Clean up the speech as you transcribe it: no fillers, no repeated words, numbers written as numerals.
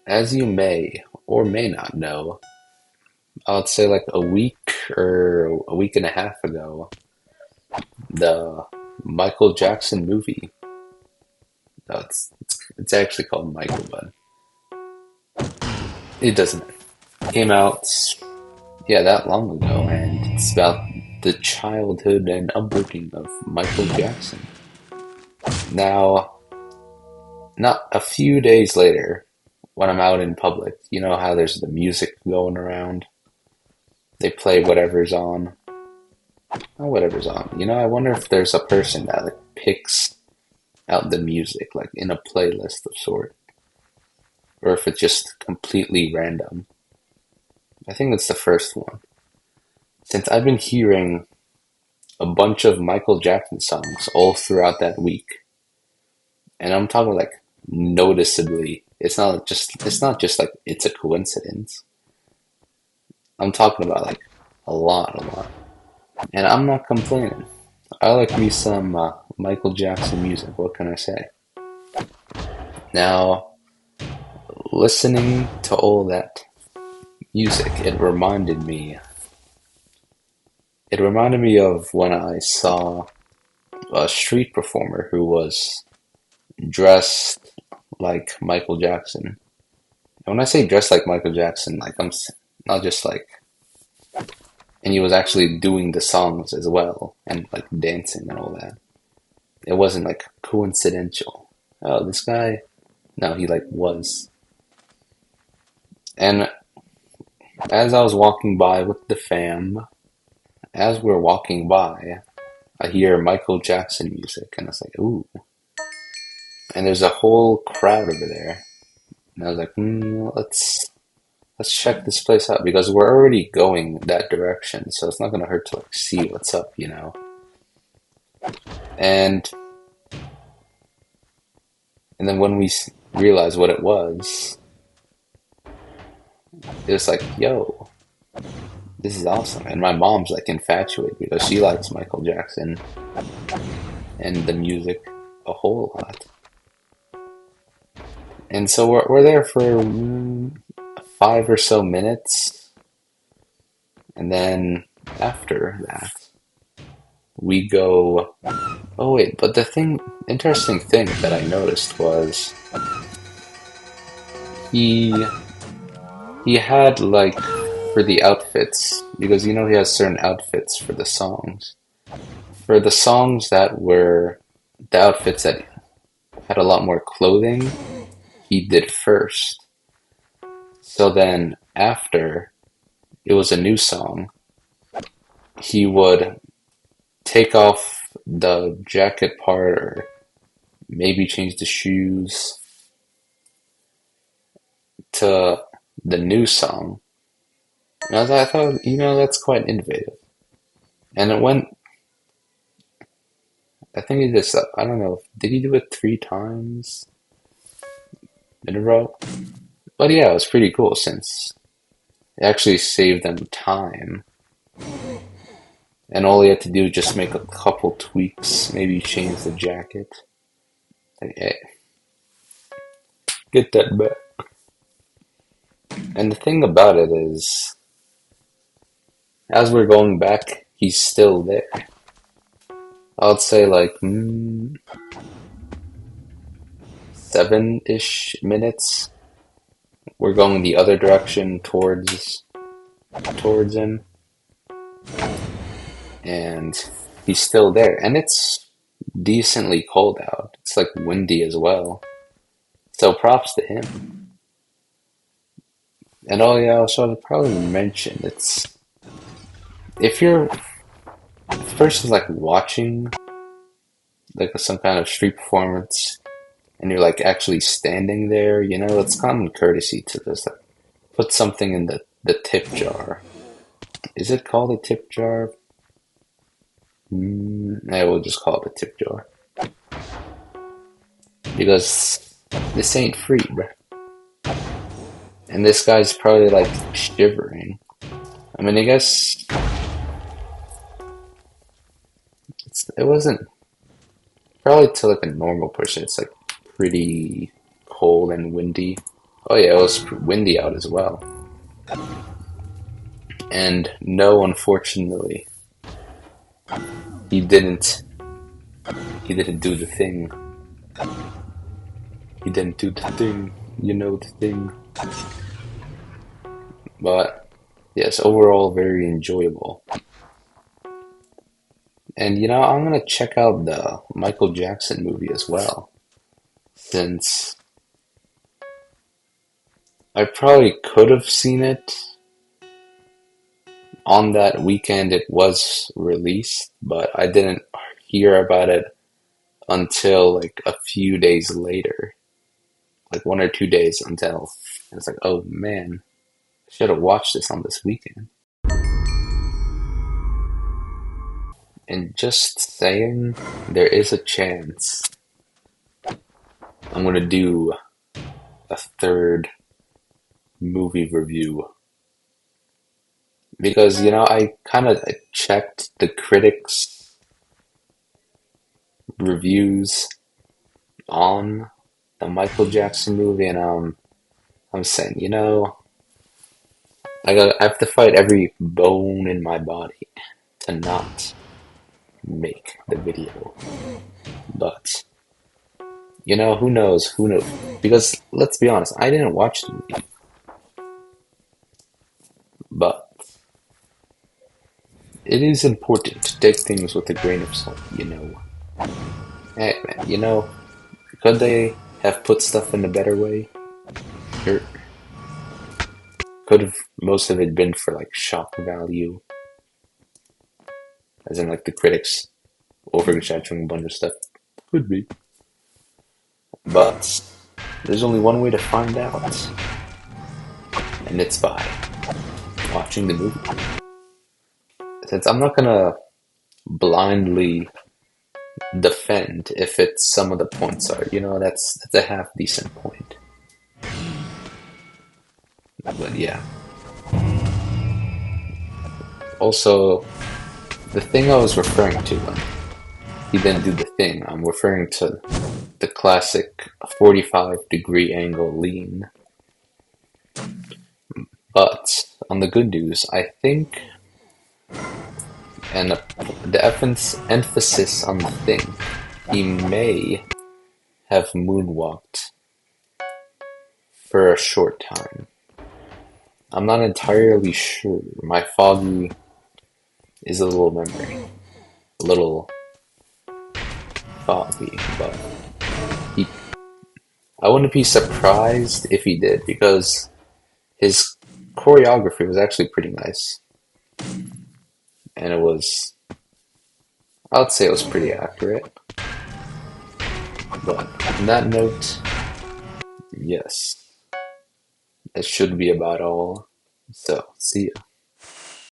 As you may or may not know, I would say like a week or a week and a half ago, the Michael Jackson movie, no, it's actually called Michael, but it doesn't, came out, yeah, that long ago, and it's about the childhood and upbringing of Michael Jackson. Now, not a few days later, when I'm out in public, you know how there's the music going around? They play whatever's on. Oh, whatever's on. I wonder if there's a person that like picks out the music, like in a playlist of sort, or if it's just completely random. I think it's the first one. Since I've been hearing a bunch of Michael Jackson songs all throughout that week, and I'm talking like noticeably. It's not just like it's a coincidence. I'm talking about like a lot. And I'm not complaining. I like me some Michael Jackson music. What can I say? Now, listening to all that music, it reminded me of when I saw a street performer who was dressed like Michael Jackson. And when I say dressed like Michael Jackson, like not just like, and he was actually doing the songs as well and like dancing and all that. It wasn't like coincidental. Oh, this guy, no, he like was. And as I was walking by with the fam, as we're walking by, I hear Michael Jackson music, and I was like, ooh. And there's a whole crowd over there, and I was like, let's check this place out because we're already going that direction, so it's not gonna hurt to like see what's up. And and then when we realized what it was like, yo, this is awesome. And my mom's like infatuated because she likes Michael Jackson and the music a whole lot. And so we're there for 5 or so minutes, and then after that, we go. Oh wait, but interesting thing that I noticed was he he had like for the outfits because he has certain outfits for the songs. For the songs that were the outfits that had a lot more clothing, he did first. So then after it was a new song, he would take off the jacket part or maybe change the shoes to the new song. And I thought, that's quite innovative. And it went, I think he just, I don't know, did he do it 3 times in a row? But yeah, it was pretty cool since it actually saved them time. And all he had to do was just make a couple tweaks, maybe change the jacket. Like, hey, get that back. And the thing about it is, as we're going back, he's still there. I would say like 7-ish minutes. We're going the other direction towards him, and he's still there. And it's decently cold out. It's like windy as well. So props to him. And oh yeah, I should probably mention it's if the person's like watching like some kind of street performance and you're like actually standing there, it's common courtesy to just like put something in the tip jar. Is it called a tip jar? I will just call it a tip jar because this ain't free, bruh. And this guy's probably like shivering. I mean, I guess it wasn't probably to like a normal person. It's like pretty cold and windy. Oh yeah, it was windy out as well. And no, unfortunately, he didn't. He didn't do the thing. He didn't do the thing. You know the thing. But yes, overall very enjoyable. And I'm gonna check out the Michael Jackson movie as well, since I probably could have seen it on that weekend it was released, but I didn't hear about it until like a few days later, like 1 or 2 days until it's like, oh man, I should have watched this on this weekend. And just saying, there is a chance I'm gonna do a third movie review because I kind of checked the critics' reviews on the Michael Jackson movie, and I'm saying, I have to fight every bone in my body to not make the video. But who knows? Who knows? Because let's be honest, I didn't watch the movie, but it is important to take things with a grain of salt. Hey man, could they have put stuff in a better way? Sure. Could have most of it been for like shock value, as in like the critics overexaggerating a bunch of stuff. Could be. But there's only one way to find out, and it's by watching the movie. Since I'm not gonna blindly defend if it's some of the points are, that's a half decent point. But yeah. Also, the thing I was referring to when he didn't do the thing, I'm referring to the classic 45-degree angle lean. But on the good news, I think, and the emphasis on the thing, he may have moonwalked for a short time. I'm not entirely sure. My foggy is a little memory. A little foggy, but I wouldn't be surprised if he did, because his choreography was actually pretty nice. And I would say it was pretty accurate. But on that note, yes, that should be about all. So, see ya.